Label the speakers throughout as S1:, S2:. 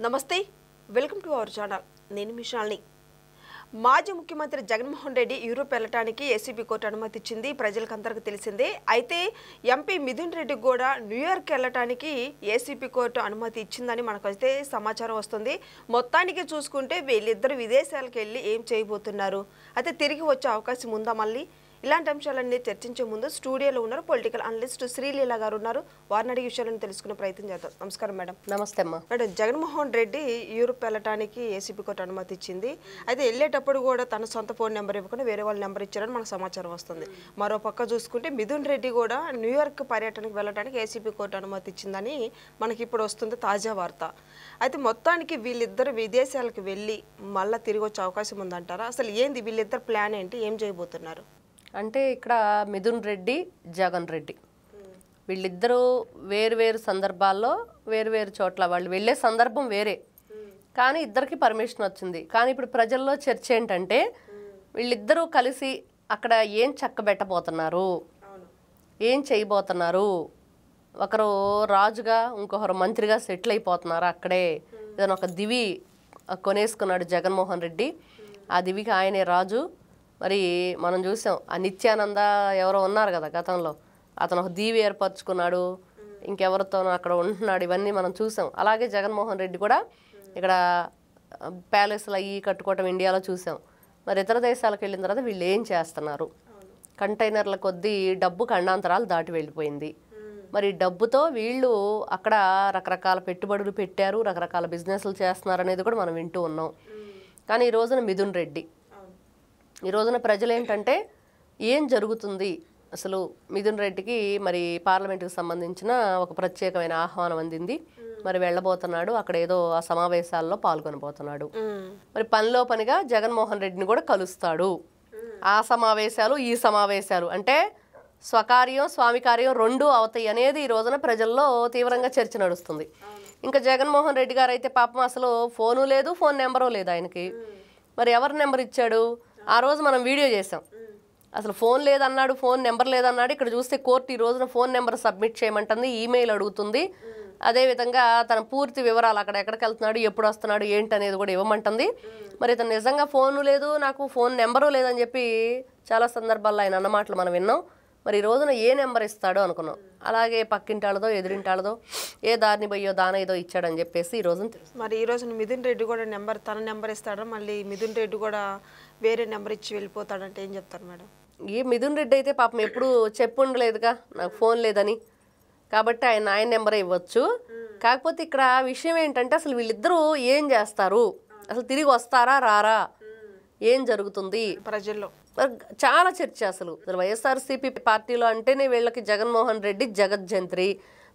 S1: నమస్తే welcome to our channel నేను మిషాల్ని మాజీ ముఖ్యమంత్రి జగన్మోహన్ రెడ్డి యూరోప్ వెళ్ళటానికి ఏసీబీ కోర్టు అనుమతి ఇచ్చింది ప్రజలకందరికీ తెలిసిందే అయితే ఎంపీ మిథున్ రెడ్డికి కూడా న్యూయార్క్ వెళ్ళటానికి ఏసీబీ కోర్టు అనుమతి ఇచ్చిందని మనకైతే సమాచారం వస్తుంది మొత్తానికి చూసుకుంటే వీళ్ళిద్దరు విదేశాలకు వెళ్ళి ఏం చేయబోతున్నారు అయితే తిరిగి వచ్చే అవకాశం ఉందా మళ్ళీ ఇలాంటి అంశాలన్నీ చర్చించే ముందు స్టూడియోలో ఉన్నారు పొలిటికల్ అనలిస్ట్ శ్రీలీల గారు ఉన్నారు వారిని అడిగే విషయాలను తెలుసుకునే ప్రయత్నం చేద్దాం నమస్కారం మేడం
S2: నమస్తే అమ్మా
S1: మేడం జగన్మోహన్ రెడ్డి యూరోప్ వెళ్ళటానికి ఏసీబీ కోర్టు అనుమతి ఇచ్చింది అయితే వెళ్ళేటప్పుడు కూడా తన సొంత ఫోన్ నెంబర్ ఇవ్వకుండా వేరే వాళ్ళ నెంబర్ ఇచ్చారని మనకు సమాచారం వస్తుంది మరో పక్క చూసుకుంటే మిథున్ రెడ్డి కూడా న్యూయార్క్ పర్యటనకు వెళ్ళడానికి ఏసీబీ కోర్టు అనుమతి ఇచ్చిందని మనకి ఇప్పుడు వస్తుంది తాజా వార్త అయితే మొత్తానికి వీళ్ళిద్దరు విదేశాలకు వెళ్ళి మళ్ళీ తిరిగి వచ్చే అవకాశం ఉందంటారా అసలు ఏంది వీళ్ళిద్దరు ప్లాన్ ఏంటి ఏం చేయబోతున్నారు
S2: అంటే ఇక్కడ మిథున్ రెడ్డి జగన్ రెడ్డి వీళ్ళిద్దరూ వేరు సందర్భాల్లో వేరు చోట్ల వాళ్ళు వెళ్ళే సందర్భం వేరే కానీ ఇద్దరికి పర్మిషన్ వచ్చింది కానీ ఇప్పుడు ప్రజల్లో చర్చ ఏంటంటే వీళ్ళిద్దరూ కలిసి అక్కడ ఏం చక్కబెట్టబోతున్నారు ఏం చేయబోతున్నారు ఒకరు రాజుగా ఇంకొకరు మంత్రిగా సెటిల్ అయిపోతున్నారు అక్కడే ఏదైనా ఒక దివి కొనేసుకున్నాడు జగన్మోహన్ రెడ్డి ఆ దివికి ఆయనే రాజు మరి మనం చూసాం ఆ నిత్యానంద ఎవరో ఉన్నారు కదా గతంలో అతను ఒక దీవి ఏర్పరచుకున్నాడు ఇంకెవరితోనో అక్కడ ఉంటున్నాడు ఇవన్నీ మనం చూసాం అలాగే జగన్మోహన్ రెడ్డి కూడా ఇక్కడ ప్యాలెస్లు అయ్యి కట్టుకోవటం ఇండియాలో చూసాం మరి ఇతర దేశాలకు వెళ్ళిన తర్వాత వీళ్ళు ఏం చేస్తున్నారు కంటైనర్ల కొద్దీ డబ్బు ఖండాంతరాలు దాటి వెళ్ళిపోయింది మరి డబ్బుతో వీళ్ళు అక్కడ రకరకాల పెట్టుబడులు పెట్టారు రకరకాల బిజినెస్లు చేస్తున్నారు అనేది కూడా మనం వింటూ ఉన్నాం కానీ ఈ రోజున మిథున్ రెడ్డి ఈ రోజున ప్రజలు ఏంటంటే ఏం జరుగుతుంది అసలు మిథున్ రెడ్డికి మరి పార్లమెంటుకు సంబంధించిన ఒక ప్రత్యేకమైన ఆహ్వానం అందింది మరి వెళ్ళబోతున్నాడు అక్కడ ఏదో ఆ సమావేశాల్లో పాల్గొనబోతున్నాడు మరి పనిలో పనిగా జగన్మోహన్ రెడ్డిని కూడా కలుస్తాడు ఆ సమావేశాలు ఈ సమావేశాలు అంటే స్వకార్యం స్వామి కార్యం రెండూ అవుతాయి అనేది ఈ రోజున ప్రజల్లో తీవ్రంగా చర్చ నడుస్తుంది ఇంకా జగన్మోహన్ రెడ్డి గారు అయితే పాపం అసలు ఫోను లేదు ఫోన్ నెంబరు లేదు ఆయనకి మరి ఎవరి నెంబర్ ఇచ్చాడు ఆ రోజు మనం వీడియో చేసాం అసలు ఫోన్ లేదన్నాడు ఫోన్ నెంబర్ లేదన్నాడు ఇక్కడ చూస్తే కోర్టు ఈ రోజున ఫోన్ నెంబర్ సబ్మిట్ చేయమంటుంది ఈమెయిల్ అడుగుతుంది అదేవిధంగా తన పూర్తి వివరాలు అక్కడ ఎక్కడికి వెళ్తున్నాడు ఎప్పుడు వస్తున్నాడు ఏంటి అనేది కూడా ఇవ్వమంటుంది మరి ఇతను నిజంగా ఫోను లేదు నాకు ఫోన్ నెంబరు లేదని చెప్పి చాలా సందర్భాల్లో ఆయన అన్నమాటలు మనం విన్నాం మరి ఈ రోజున ఏ నెంబర్ ఇస్తాడో అనుకున్నాం అలాగే పక్కింటాళ్ళదో ఎదురింటాళ్ళదో ఏ దారిని పోయో దాన ఏదో ఇచ్చాడని చెప్పేసి ఈ రోజున
S1: మరి ఈ రోజున మిథున్ రెడ్డి కూడా తన నెంబర్ ఇస్తాడా మళ్ళీ మిథున్ రెడ్డి కూడా వేరే నెంబర్ ఇచ్చి వెళ్ళిపోతాడంటే ఏం చెప్తారు మేడం
S2: ఈ మిథున్ రెడ్డి అయితే పాపం ఎప్పుడు చెప్పుండలేదుగా నాకు ఫోన్ లేదని కాబట్టి ఆయన నెంబరే ఇవ్వచ్చు కాకపోతే ఇక్కడ విషయం ఏంటంటే అసలు వీళ్ళిద్దరూ ఏం చేస్తారు అసలు తిరిగి వస్తారా రారా ఏం జరుగుతుంది
S1: ప్రజల్లో
S2: చాలా చర్చ అసలు వైఎస్ఆర్సీపీ పార్టీలో అంటేనే వీళ్ళకి జగన్మోహన్ రెడ్డి జగజ్జంత్రి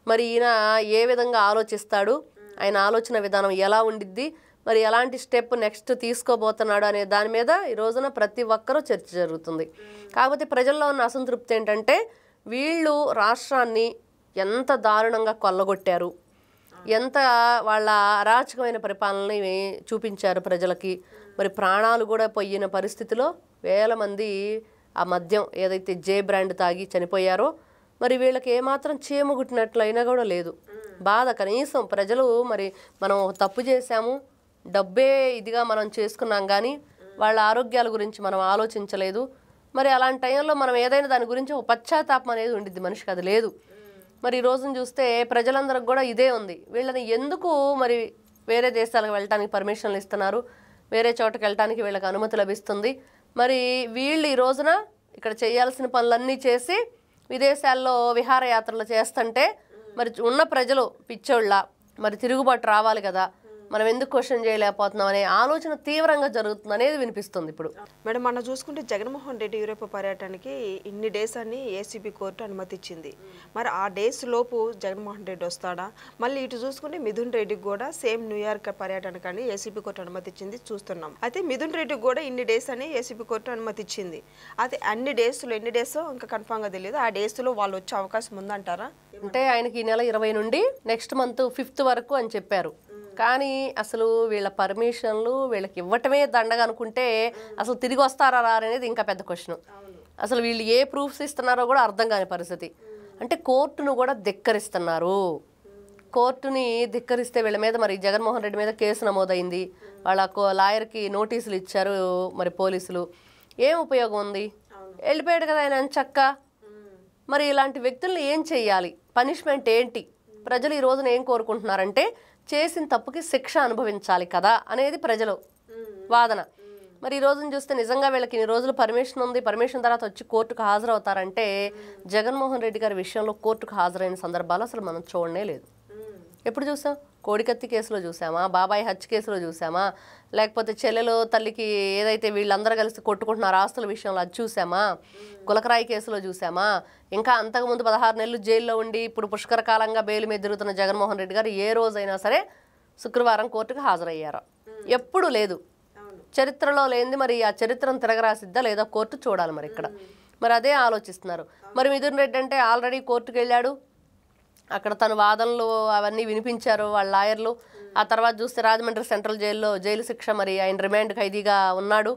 S2: మరి ఈయన ఏ విధంగా ఆలోచిస్తాడు ఆయన ఆలోచన విధానం ఎలా ఉండిద్ది మరి ఎలాంటి స్టెప్ నెక్స్ట్ తీసుకోబోతున్నాడు అనే దాని మీద ఈ రోజున ప్రతి ఒక్కరూ చర్చ జరుగుతుంది కాకపోతే ప్రజల్లో ఉన్న అసంతృప్తి ఏంటంటే వీళ్ళు రాష్ట్రాన్ని ఎంత దారుణంగా కొల్లగొట్టారు ఎంత వాళ్ళ అరాచకమైన పరిపాలనని చూపించారు ప్రజలకి మరి ప్రాణాలు కూడా పోయిన పరిస్థితిలో వేల మంది ఆ మద్యం ఏదైతే జే బ్రాండ్ తాగి చనిపోయారో మరి వీళ్ళకి ఏమాత్రం చీమగుట్టినట్లయినా కూడా లేదు బాధ కనీసం ప్రజలు మరి మనం తప్పు చేశాము డబ్బే ఇదిగా మనం చేసుకున్నాం కానీ వాళ్ళ ఆరోగ్యాల గురించి మనం ఆలోచించలేదు మరి అలాంటి టైంలో మనం ఏదైనా దాని గురించి ఒక పశ్చాత్తాపం అనేది ఉండిద్ది మనిషికి అది లేదు మరి ఈ రోజున చూస్తే ప్రజలందరికి కూడా ఇదే ఉంది వీళ్ళని ఎందుకు మరి వేరే దేశాలకు వెళ్ళటానికి పర్మిషన్లు ఇస్తున్నారు వేరే చోటకి వెళ్ళటానికి వీళ్ళకి అనుమతి లభిస్తుంది మరి వీళ్ళు ఈ రోజున ఇక్కడ చేయాల్సిన పనులన్నీ చేసి విదేశాల్లో విహారయాత్రలు చేస్తుంటే మరి ఉన్న ప్రజలు పిచ్చోళ్ళ మరి తిరుగుబాటు రావాలి కదా మనం ఎందుకు క్వశ్చన్ చేయలేకపోతున్నాం అనే ఆలోచన తీవ్రంగా జరుగుతుంది అనేది వినిపిస్తుంది ఇప్పుడు
S1: మేడం మనం చూసుకుంటే జగన్మోహన్ రెడ్డి యూరోప్ పర్యటనకి ఇన్ని డేస్ అని ఏసీబీ కోర్టు అనుమతి ఇచ్చింది మరి ఆ డేస్ లోపు జగన్మోహన్ రెడ్డి వస్తాడా మళ్ళీ ఇటు చూసుకుంటే మిథున్ రెడ్డికి కూడా సేమ్ న్యూయార్క్ పర్యటనకు అని ఏసీబీ కోర్టు అనుమతి ఇచ్చింది చూస్తున్నాం అయితే మిథున్ రెడ్డికి కూడా ఇన్ని డేస్ అని ఏసీబీ కోర్టు అనుమతి ఇచ్చింది అయితే అన్ని డేస్లో ఎన్ని డేస్ ఇంకా కన్ఫామ్గా తెలియదు ఆ డేస్లో వాళ్ళు వచ్చే అవకాశం ఉందంటారా
S2: అంటే ఆయనకి ఈ నెల 20 నుండి నెక్స్ట్ మంత్ 5th వరకు అని చెప్పారు కానీ అసలు వీళ్ళ పర్మిషన్లు వీళ్ళకి ఇవ్వటమే దండగా అనుకుంటే అసలు తిరిగి వస్తారా అనేది ఇంకా పెద్ద క్వశ్చన్ అసలు వీళ్ళు ఏ ప్రూఫ్స్ ఇస్తున్నారో కూడా అర్థం కాని పరిస్థితి అంటే కోర్టును కూడా ధిక్కరిస్తున్నారు కోర్టుని ధిక్కరిస్తే వీళ్ళ మీద మరి జగన్మోహన్ రెడ్డి మీద కేసు నమోదైంది, వాళ్ళ లాయర్కి నోటీసులు ఇచ్చారు మరి పోలీసులు. ఏం ఉపయోగం ఉంది? వెళ్ళిపోయాడు కదా ఆయన చక్క. మరి ఇలాంటి వ్యక్తుల్ని ఏం చెయ్యాలి? పనిష్మెంట్ ఏంటి? ప్రజలు ఈ రోజున ఏం కోరుకుంటున్నారంటే చేసిన తప్పుకి శిక్ష అనుభవించాలి కదా అనేది ప్రజలు వాదన. మరి ఈ రోజున చూస్తే నిజంగా వీళ్ళకి ఇన్ని రోజులు పర్మిషన్ ఉంది, పర్మిషన్ తర్వాత వచ్చి కోర్టుకు హాజరవుతారంటే జగన్మోహన్ రెడ్డి గారి విషయంలో కోర్టుకు హాజరైన సందర్భాలు అసలు మనం చూడనే లేదు. ఎప్పుడు చూసాం? కోడికత్తి కేసులో చూసామా, బాబాయ్ హత్య కేసులో చూసామా, లేకపోతే చెల్లెలు తల్లికి ఏదైతే వీళ్ళందరూ కలిసి కొట్టుకుంటున్నారు ఆస్తుల విషయంలో అది చూసామా, కులకరాయి కేసులో చూసామా, ఇంకా అంతకుముందు 16 నెలలు జైల్లో ఉండి ఇప్పుడు పుష్కర కాలంగా బెయిల్ మీద తిరుగుతున్న జగన్మోహన్ రెడ్డి గారు ఏ రోజైనా సరే శుక్రవారం కోర్టుకు హాజరయ్యారా? ఎప్పుడు లేదు. చరిత్రలో లేనిది మరి ఆ చరిత్రను తిరగరాసిద్దా లేదా కోర్టు చూడాలి. మరి ఇక్కడ మరి అదే ఆలోచిస్తున్నారు. మరి మిథున్ రెడ్డి అంటే ఆల్రెడీ కోర్టుకు వెళ్ళాడు, అక్కడ తన వాదనలు అవన్నీ వినిపించారు వాళ్ళ లాయర్లు. ఆ తర్వాత చూస్తే రాజమండ్రి సెంట్రల్ జైల్లో జైలు శిక్ష మరి ఆయన రిమాండ్ ఖైదీగా ఉన్నాడు.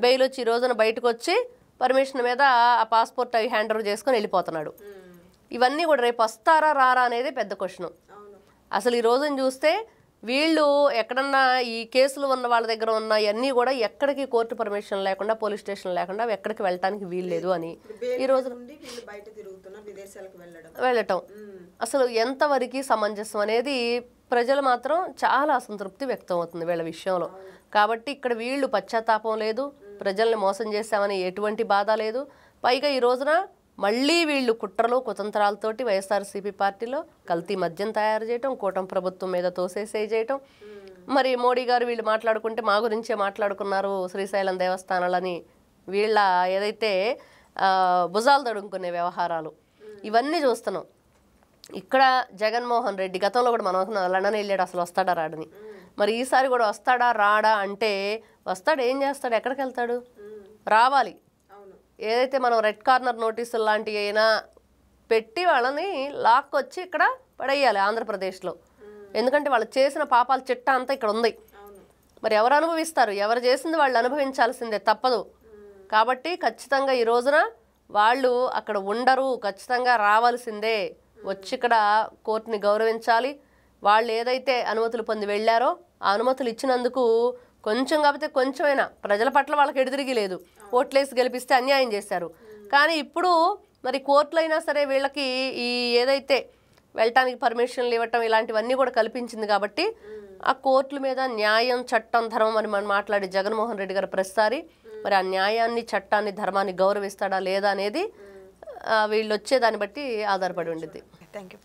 S2: బెయిల్ వచ్చి ఈ రోజున బయటకు వచ్చి పర్మిషన్ మీద ఆ పాస్పోర్ట్ అవి హ్యాండ్ ఓవర్ చేసుకొని వెళ్ళిపోతున్నాడు. ఇవన్నీ కూడా రేపు వస్తారా రారా అనేది పెద్ద క్వశ్చన్. అసలు ఈ రోజున చూస్తే వీళ్ళు ఎక్కడన్నా ఈ కేసులు ఉన్న వాళ్ళ దగ్గర ఉన్న ఇవన్నీ కూడా ఎక్కడికి కోర్టు పర్మిషన్ లేకుండా, పోలీస్ స్టేషన్ లేకుండా ఎక్కడికి వెళ్ళటానికి వీల్లేదు అని ఈ రోజు వెళ్ళటం అసలు ఎంతవరకు సమంజసం అనేది ప్రజలు మాత్రం చాలా అసంతృప్తి వ్యక్తం అవుతుంది వీళ్ళ విషయంలో. కాబట్టి ఇక్కడ వీళ్ళు పశ్చాత్తాపం లేదు, ప్రజల్ని మోసం చేశామని ఎటువంటి బాధ లేదు. పైగా ఈ రోజున మళ్ళీ వీళ్ళు కుట్రలు కుతంత్రాలతోటి వైఎస్ఆర్సీపీ పార్టీలో కల్తీ మద్యం తయారు చేయటం, కూటమి ప్రభుత్వం మీద తోసేసేయటం. మరి మోడీ గారు వీళ్ళు మాట్లాడుకుంటే మా గురించే మాట్లాడుకున్నారు శ్రీశైలం దేవస్థానాలని వీళ్ళ ఏదైతే భుజాలు తడుముకునే వ్యవహారాలు ఇవన్నీ చూస్తున్నాం. ఇక్కడ జగన్మోహన్ రెడ్డి గతంలో కూడా మనం లండన్ వెళ్ళాడు, అసలు వస్తాడా రాడని. మరి ఈసారి కూడా వస్తాడా రాడా అంటే వస్తాడు. ఏం చేస్తాడు? ఎక్కడికి వెళ్తాడు? రావాలి. ఏదైతే మనం రెడ్ కార్నర్ నోటీసులు లాంటివి అయినా పెట్టి వాళ్ళని లాక్కొచ్చి ఇక్కడ పడేయాలి ఆంధ్రప్రదేశ్లో. ఎందుకంటే వాళ్ళు చేసిన పాపాల చిట్టా అంతా ఇక్కడ ఉంది. మరి ఎవరు అనుభవిస్తారు? ఎవరు చేసింది వాళ్ళు అనుభవించాల్సిందే, తప్పదు. కాబట్టి ఖచ్చితంగా ఈ రోజున వాళ్ళు అక్కడ ఉండరు, ఖచ్చితంగా రావాల్సిందే. వచ్చి ఇక్కడ కోర్టుని గౌరవించాలి. వాళ్ళు ఏదైతే అనుమతులు పొంది వెళ్ళారో ఆ అనుమతులు ఇచ్చినందుకు కొంచెం కాకపోతే కొంచెమైనా ప్రజల పట్ల వాళ్ళకి ఎదురుగి లేదు. ఓట్లేసి గెలిపిస్తే అన్యాయం చేశారు. కానీ ఇప్పుడు మరి కోర్టులైనా సరే వీళ్ళకి ఈ ఏదైతే వెళ్ళటానికి పర్మిషన్లు ఇవ్వటం ఇలాంటివన్నీ కూడా కల్పించింది. కాబట్టి ఆ కోర్టుల మీద న్యాయం, చట్టం, ధర్మం అని మనం మాట్లాడి జగన్మోహన్ రెడ్డి గారు ప్రతిసారి మరి ఆ న్యాయాన్ని, చట్టాన్ని, ధర్మాన్ని గౌరవిస్తాడా లేదా అనేది వీళ్ళు వచ్చే దాన్ని బట్టి ఆధారపడి ఉండిద్ది.
S1: Thank you.